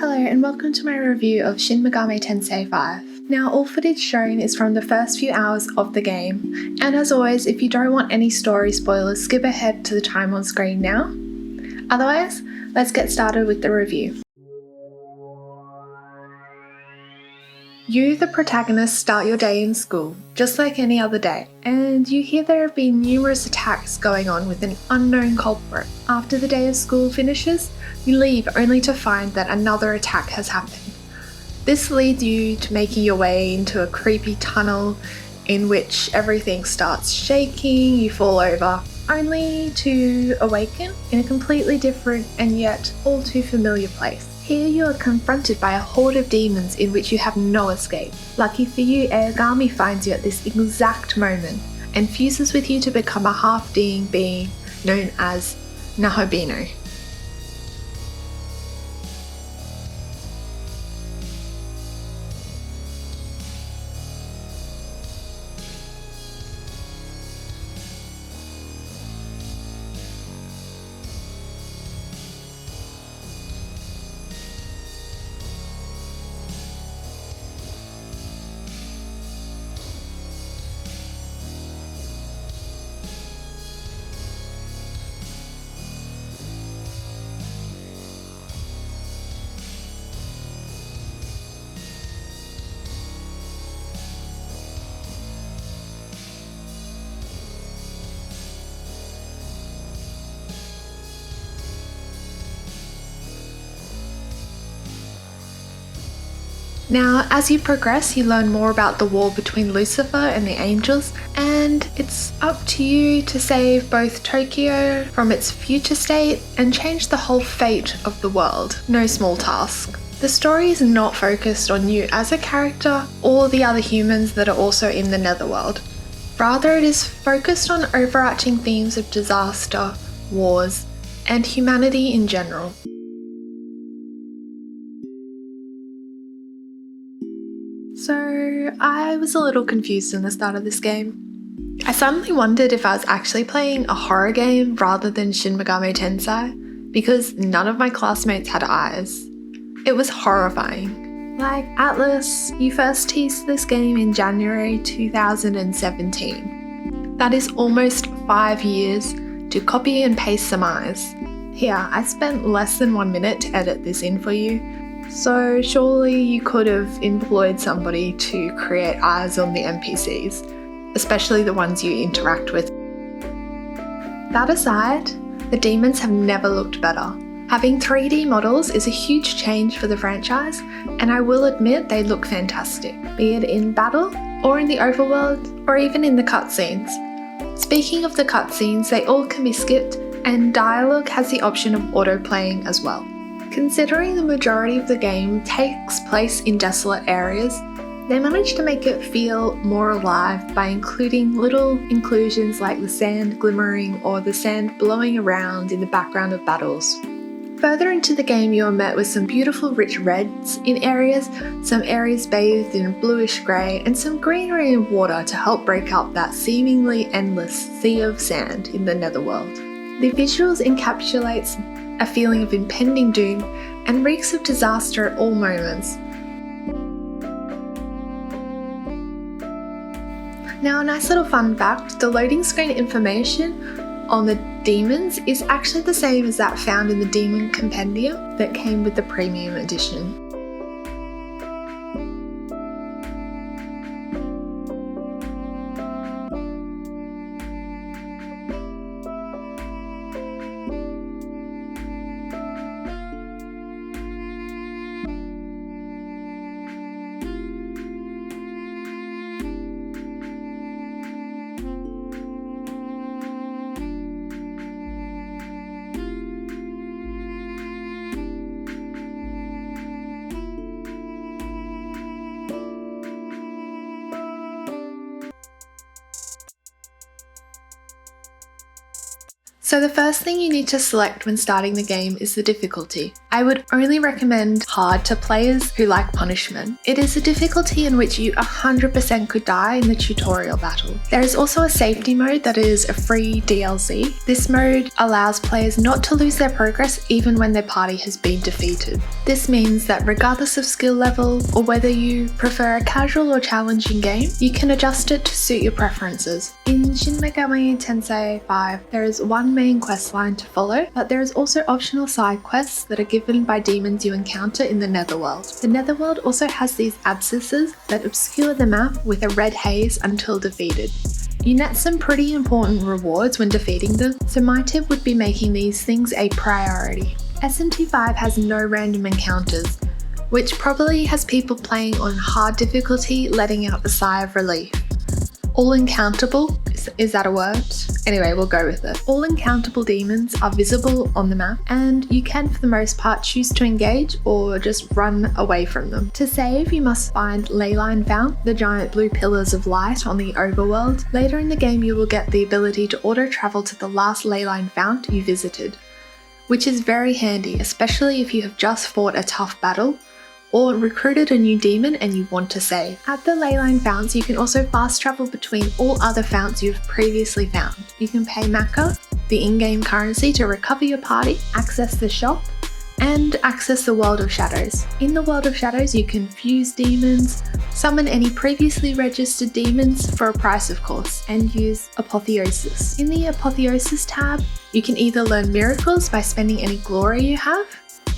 Hello and welcome to my review of Shin Megami Tensei V. Now all footage shown is from the first few hours of the game, and as always, if you don't want any story spoilers, skip ahead to the time on screen now. Otherwise, let's get started with the review. You, the protagonist, start your day in school, just like any other day, and you hear there have been numerous attacks going on with an unknown culprit. After the day of school finishes, you leave only to find that another attack has happened. This leads you to making your way into a creepy tunnel in which everything starts shaking, you fall over, only to awaken in a completely different and yet all too familiar place. Here you are confronted by a horde of demons in which you have no escape. Lucky for you, Aogami finds you at this exact moment and fuses with you to become a half-being being known as Nahobino. Now, as you progress, you learn more about the war between Lucifer and the angels, and it's up to you to save both Tokyo from its future state and change the whole fate of the world. No small task. The story is not focused on you as a character or the other humans that are also in the Netherworld. Rather, it is focused on overarching themes of disaster, wars, and humanity in general. So I was a little confused in the start of this game. I suddenly wondered if I was actually playing a horror game rather than Shin Megami Tensei, because none of my classmates had eyes. It was horrifying. Like Atlus, you first teased this game in January 2017. That is almost 5 years to copy and paste some eyes. Here, I spent less than 1 minute to edit this in for you. So surely you could have employed somebody to create eyes on the NPCs, especially the ones you interact with. That aside, the demons have never looked better. Having 3D models is a huge change for the franchise, and I will admit they look fantastic, be it in battle, or in the overworld, or even in the cutscenes. Speaking of the cutscenes, they all can be skipped, and dialogue has the option of auto-playing as well. Considering the majority of the game takes place in desolate areas, they managed to make it feel more alive by including little inclusions like the sand glimmering or the sand blowing around in the background of battles. Further into the game, you are met with some beautiful rich reds in areas, some areas bathed in bluish grey, and some greenery and water to help break up that seemingly endless sea of sand in the Netherworld. The visuals encapsulates a feeling of impending doom and reeks of disaster at all moments. Now, a nice little fun fact, the loading screen information on the demons is actually the same as that found in the Demon Compendium that came with the Premium Edition. So the first thing you need to select when starting the game is the difficulty. I would only recommend hard to players who like punishment. It is a difficulty in which you 100% could die in the tutorial battle. There is also a safety mode that is a free DLC. This mode allows players not to lose their progress even when their party has been defeated. This means that regardless of skill level or whether you prefer a casual or challenging game, you can adjust it to suit your preferences. In Shin Megami Tensei V, there is one main quest line to follow, but there is also optional side quests that are given by demons you encounter in the Netherworld. The Netherworld also has these abscesses that obscure the map with a red haze until defeated. You net some pretty important rewards when defeating them, so my tip would be making these things a priority. SMT5 has no random encounters, which probably has people playing on hard difficulty letting out a sigh of relief. All uncountable, is that a word? Anyway, we'll go with it. All uncountable demons are visible on the map, and you can for the most part choose to engage or just run away from them. To save, you must find Leyline Fount, the giant blue pillars of light on the overworld. Later in the game you will get the ability to auto-travel to the last Leyline Fount you visited, which is very handy, especially if you have just fought a tough battle or recruited a new demon and you want to save. At the Leyline Founts, you can also fast travel between all other founts you've previously found. You can pay Macca, the in-game currency, to recover your party, access the shop, and access the World of Shadows. In the World of Shadows, you can fuse demons, summon any previously registered demons for a price of course, and use Apotheosis. In the Apotheosis tab, you can either learn miracles by spending any glory you have.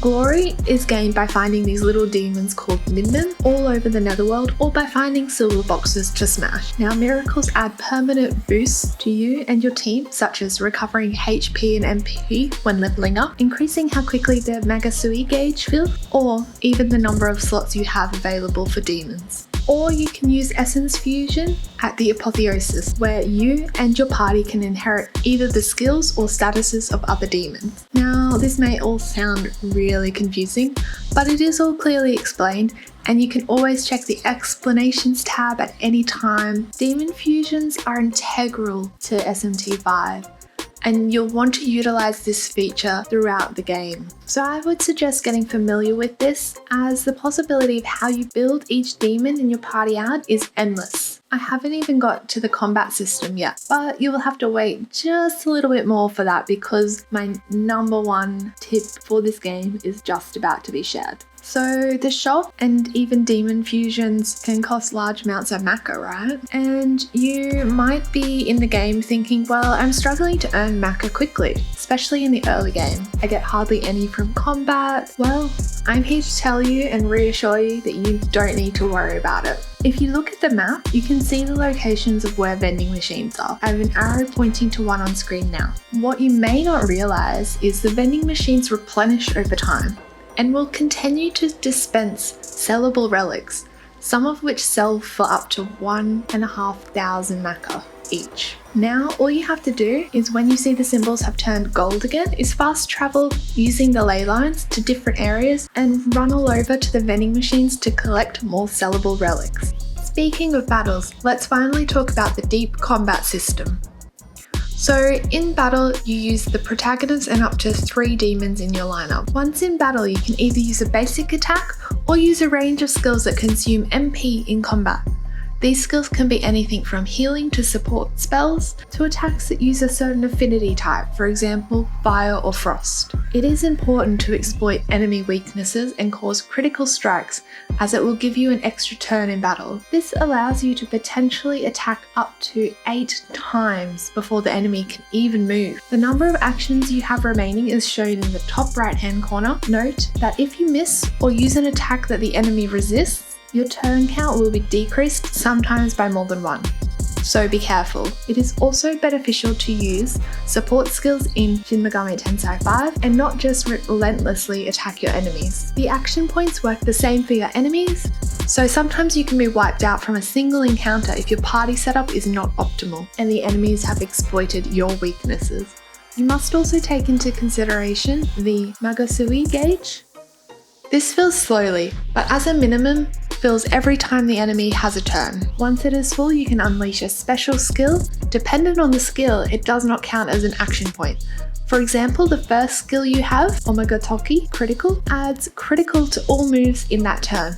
Glory is gained by finding these little demons called Minmen all over the Netherworld, or by finding silver boxes to smash. Now, miracles add permanent boosts to you and your team, such as recovering HP and MP when leveling up, increasing how quickly the Magasui gauge fills, or even the number of slots you have available for demons. Or you can use Essence Fusion at the Apotheosis, where you and your party can inherit either the skills or statuses of other demons. Now, this may all sound really confusing, but it is all clearly explained, and you can always check the explanations tab at any time. Demon fusions are integral to SMT5, and you'll want to utilize this feature throughout the game. So I would suggest getting familiar with this, as the possibility of how you build each demon in your party out is endless. I haven't even got to the combat system yet, but you will have to wait just a little bit more for that, because my number one tip for this game is just about to be shared. So the shop and even demon fusions can cost large amounts of Macca, right? And you might be in the game thinking, well, I'm struggling to earn Macca quickly, especially in the early game. I get hardly any from combat. Well, I'm here to tell you and reassure you that you don't need to worry about it. If you look at the map, you can see the locations of where vending machines are. I have an arrow pointing to one on screen now. What you may not realize is the vending machines replenish over time and will continue to dispense sellable relics, some of which sell for up to 1,500 Macca each. Now, all you have to do is, when you see the symbols have turned gold again, is fast travel using the ley lines to different areas and run all over to the vending machines to collect more sellable relics. Speaking of battles, let's finally talk about the deep combat system. So in battle, you use the protagonist and up to 3 demons in your lineup. Once in battle, you can either use a basic attack or use a range of skills that consume MP in combat. These skills can be anything from healing to support spells to attacks that use a certain affinity type, for example, fire or frost. It is important to exploit enemy weaknesses and cause critical strikes, as it will give you an extra turn in battle. This allows you to potentially attack up to 8 times before the enemy can even move. The number of actions you have remaining is shown in the top right hand corner. Note that if you miss or use an attack that the enemy resists, your turn count will be decreased, sometimes by more than 1. So be careful. It is also beneficial to use support skills in Shin Megami Tensei V and not just relentlessly attack your enemies. The action points work the same for your enemies, so sometimes you can be wiped out from a single encounter if your party setup is not optimal and the enemies have exploited your weaknesses. You must also take into consideration the Magasui gauge. This fills slowly, but as a minimum, fills every time the enemy has a turn. Once it is full, you can unleash a special skill. Dependent on the skill, it does not count as an action point. For example, the first skill you have, Omega Toki, critical, adds critical to all moves in that turn.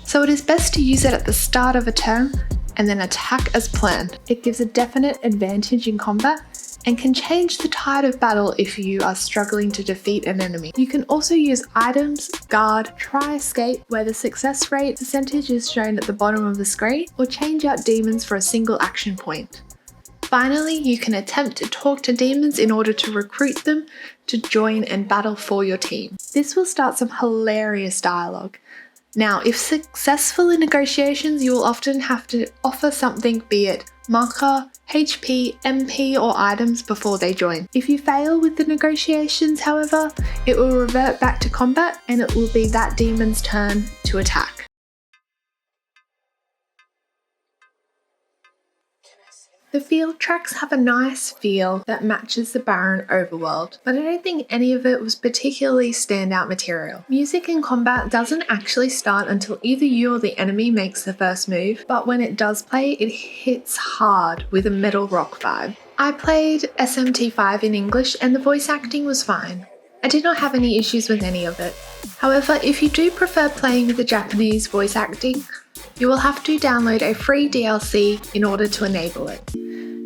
So it is best to use it at the start of a turn and then attack as planned. It gives a definite advantage in combat and can change the tide of battle if you are struggling to defeat an enemy. You can also use items, guard, try escape, where the success rate percentage is shown at the bottom of the screen, or change out demons for a single action point. Finally, you can attempt to talk to demons in order to recruit them to join and battle for your team. This will start some hilarious dialogue. Now, if successful in negotiations, you will often have to offer something, be it Macca, HP, MP, or items before they join. If you fail with the negotiations, however, it will revert back to combat and it will be that demon's turn to attack. The field tracks have a nice feel that matches the barren overworld, but I don't think any of it was particularly standout material. Music in combat doesn't actually start until either you or the enemy makes the first move, but when it does play, it hits hard with a metal rock vibe. I played SMT5 in English and the voice acting was fine. I did not have any issues with any of it. However, if you do prefer playing with the Japanese voice acting, you will have to download a free DLC in order to enable it.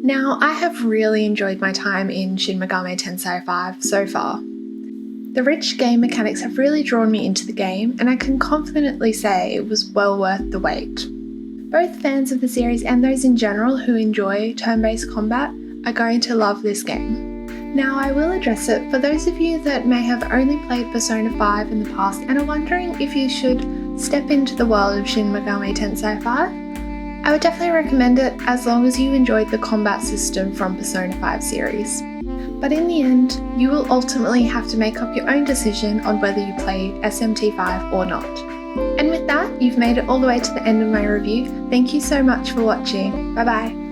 Now, I have really enjoyed my time in Shin Megami Tensei V so far. The rich game mechanics have really drawn me into the game, and I can confidently say it was well worth the wait. Both fans of the series and those in general who enjoy turn-based combat are going to love this game. Now, I will address it for those of you that may have only played Persona 5 in the past and are wondering if you should step into the world of Shin Megami Tensei V. I would definitely recommend it as long as you enjoyed the combat system from Persona 5 series. But in the end, you will ultimately have to make up your own decision on whether you play SMT5 or not. And with that, you've made it all the way to the end of my review. Thank you so much for watching. Bye bye.